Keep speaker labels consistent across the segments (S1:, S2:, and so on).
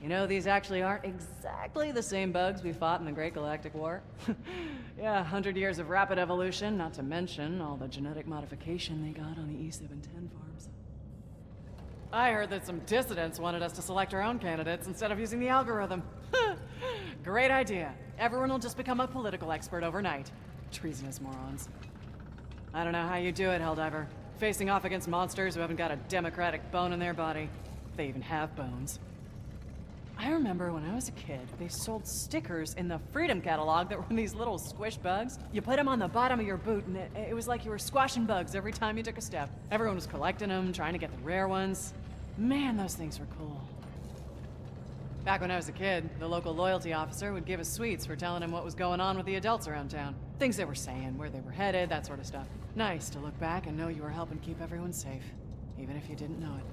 S1: You know, these actually aren't exactly the same bugs we fought in the Great Galactic War. Yeah, 100 years of rapid evolution, not to mention all the genetic modification they got on the E710 farms. I heard that some dissidents wanted us to select our own candidates instead of using the algorithm. Great idea. Everyone will just become a political expert overnight. Treasonous morons. I don't know how you do it, Helldiver. Facing off against monsters who haven't got a democratic bone in their body. If they even have bones. I remember when I was a kid, they sold stickers in the Freedom catalog that were these little squish bugs. You put them on the bottom of your boot and it was like you were squashing bugs every time you took a step. Everyone was collecting them, trying to get the rare ones. Man, those things were cool. Back when I was a kid, the local loyalty officer would give us sweets for telling him what was going on with the adults around town. Things they were saying, where they were headed, that sort of stuff. Nice to look back and know you were helping keep everyone safe, even if you didn't know it.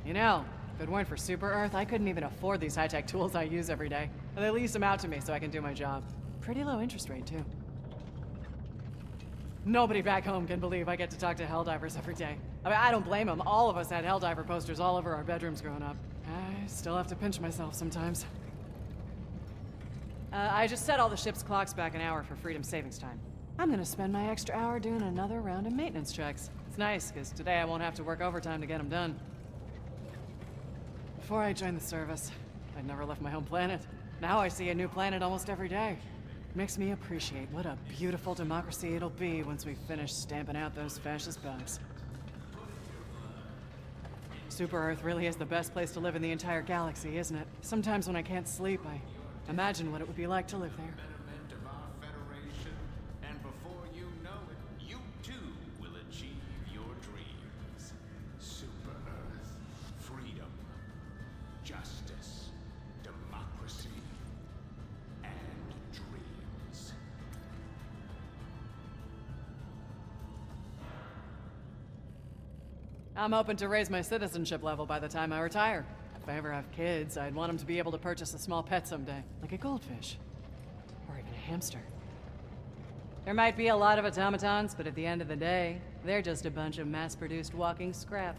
S1: You know, if it weren't for Super Earth, I couldn't even afford these high-tech tools I use every day. And they lease them out to me so I can do my job. Pretty low interest rate, too. Nobody back home can believe I get to talk to Helldivers every day. I mean, I don't blame them. All of us had Helldiver posters all over our bedrooms growing up. I still have to pinch myself sometimes. I just set all the ship's clocks back an hour for Freedom savings time. I'm gonna spend my extra hour doing another round of maintenance checks. It's nice, because today I won't have to work overtime to get them done. Before I joined the service, I'd never left my home planet. Now I see a new planet almost every day. Makes me appreciate what a beautiful democracy it'll be once we finish stamping out those fascist bugs. Super Earth really is the best place to live in the entire galaxy, isn't it? Sometimes when I can't sleep, I imagine what it would be like to live there.
S2: Of our Federation, and before you know it, you too will achieve your dreams. Super Earth, freedom, justice, democracy, and dreams.
S1: I'm hoping to raise my citizenship level by the time I retire. If I ever have kids, I'd want them to be able to purchase a small pet someday, like a goldfish. Or even a hamster. There might be a lot of automatons, but at the end of the day, they're just a bunch of mass-produced walking scrap.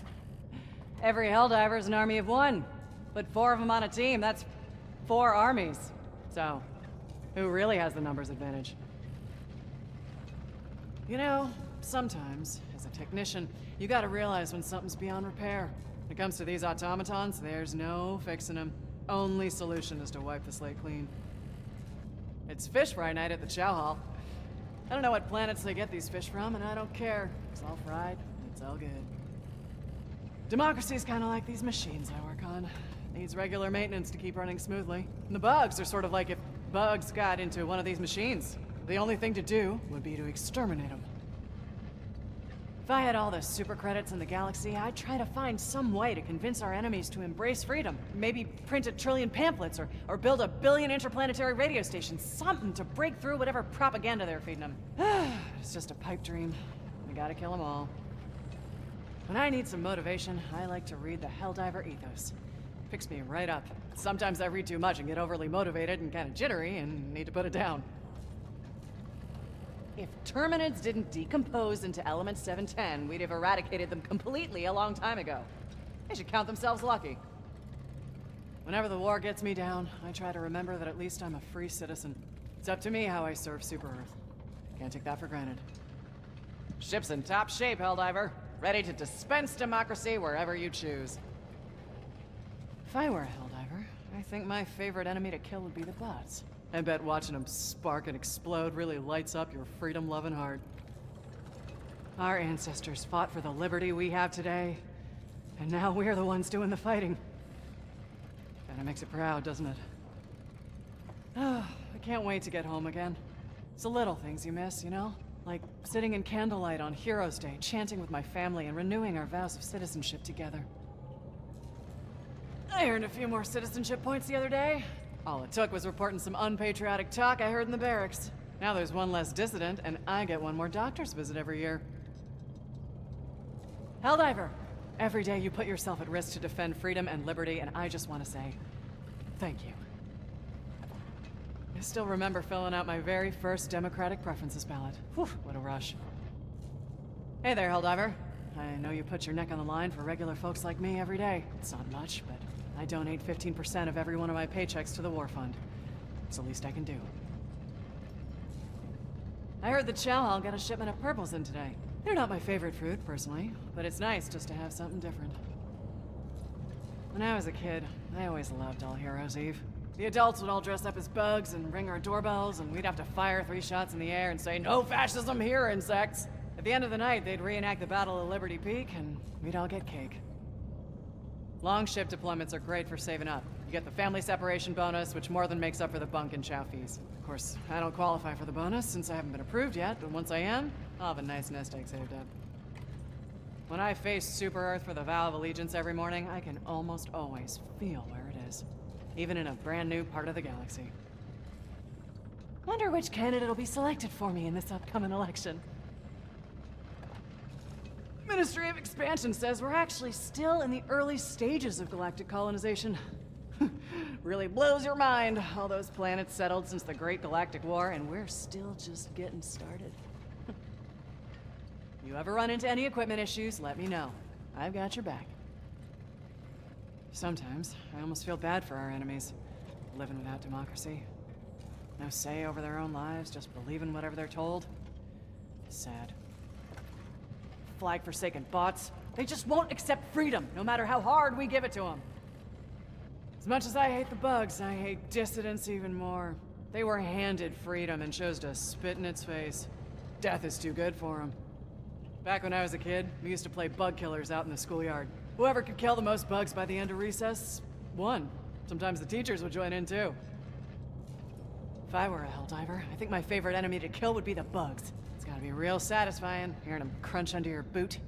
S1: Every Helldiver's an army of one. Put 4 of them on a team, that's 4 armies. So, who really has the numbers advantage? You know, sometimes, as a technician, you gotta realize when something's beyond repair. When it comes to these automatons, there's no fixing them. Only solution is to wipe the slate clean. It's fish fry night at the chow hall. I don't know what planets they get these fish from, and I don't care. It's all fried, it's all good. Democracy's kinda like these machines I work on. Needs regular maintenance to keep running smoothly. And the bugs are sort of like if bugs got into one of these machines. The only thing to do would be to exterminate them. If I had all the super credits in the galaxy, I'd try to find some way to convince our enemies to embrace freedom. Maybe print 1 trillion pamphlets, or build 1 billion interplanetary radio stations. Something to break through whatever propaganda they're feeding them. It's just a pipe dream. We gotta kill them all. When I need some motivation, I like to read the Helldiver ethos. Picks me right up. Sometimes I read too much and get overly motivated and kinda jittery and need to put it down. If Terminids didn't decompose into Element 710, we'd have eradicated them completely a long time ago. They should count themselves lucky. Whenever the war gets me down, I try to remember that at least I'm a free citizen. It's up to me how I serve Super Earth. Can't take that for granted. Ship's in top shape, Helldiver. Ready to dispense democracy wherever you choose. If I were a Helldiver, I think my favorite enemy to kill would be the bots. I bet watching them spark and explode really lights up your freedom-loving heart. Our ancestors fought for the liberty we have today, and now we're the ones doing the fighting. Kinda makes it proud, doesn't it? Oh, I can't wait to get home again. It's the little things you miss, you know? Like sitting in candlelight on Heroes Day, chanting with my family and renewing our vows of citizenship together. I earned a few more citizenship points the other day. All it took was reporting some unpatriotic talk I heard in the barracks. Now there's 1 less dissident, and I get 1 more doctor's visit every year. Helldiver! Every day you put yourself at risk to defend freedom and liberty, and I just want to say, thank you. I still remember filling out my very first Democratic Preferences ballot. Whew, what a rush. Hey there, Helldiver. I know you put your neck on the line for regular folks like me every day. It's not much, but I donate 15% of every one of my paychecks to the war fund. It's the least I can do. I heard the chow hall got a shipment of purples in today. They're not my favorite fruit, personally, but it's nice just to have something different. When I was a kid, I always loved All Heroes Eve. The adults would all dress up as bugs and ring our doorbells, and we'd have to fire 3 shots in the air and say, "No fascism here, insects!" At the end of the night, they'd reenact the Battle of Liberty Peak, and we'd all get cake. Long ship deployments are great for saving up. You get the family separation bonus, which more than makes up for the bunk and chow fees. Of course, I don't qualify for the bonus since I haven't been approved yet, but once I am, I'll have a nice nest egg saved up. When I face Super Earth for the vow of allegiance every morning, I can almost always feel where it is, even in a brand new part of the galaxy. Wonder which candidate will be selected for me in this upcoming election. Ministry of Expansion says we're actually still in the early stages of galactic colonization. Really blows your mind, all those planets settled since the Great Galactic War, and we're still just getting started. You ever run into any equipment issues, let me know. I've got your back. Sometimes, I almost feel bad for our enemies, living without democracy. No say over their own lives, just believing whatever they're told. Sad. Flag-forsaken bots. They just won't accept freedom, no matter how hard we give it to them. As much as I hate the bugs, I hate dissidents even more. They were handed freedom and chose to spit in its face. Death is too good for them. Back when I was a kid, we used to play bug killers out in the schoolyard. Whoever could kill the most bugs by the end of recess, won. Sometimes the teachers would join in too. If I were a Helldiver, I think my favorite enemy to kill would be the bugs. It's gotta be real satisfying, hearing them crunch under your boot.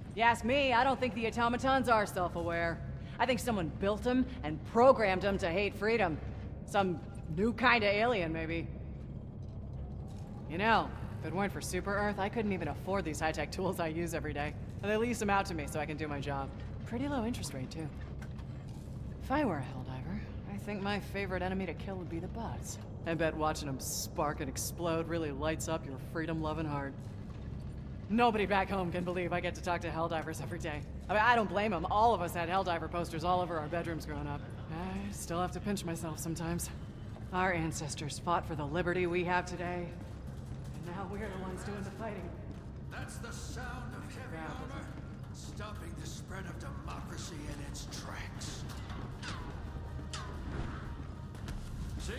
S1: If you ask me, I don't think the automatons are self-aware. I think someone built them and programmed them to hate freedom. Some new kind of alien, maybe. You know, if it weren't for Super Earth, I couldn't even afford these high-tech tools I use every day. And they lease them out to me so I can do my job. Pretty low interest rate, too. If I were a Helldiver, I think my favorite enemy to kill would be the bugs. I bet watching them spark and explode really lights up your freedom-loving heart. Nobody back home can believe I get to talk to Helldivers every day. I mean, I don't blame them. All of us had Helldiver posters all over our bedrooms growing up. I still have to pinch myself sometimes. Our ancestors fought for the liberty we have today. And now we're the ones doing the fighting.
S3: That's the sound of heavy armor, stopping the spread of democracy in its tracks. See?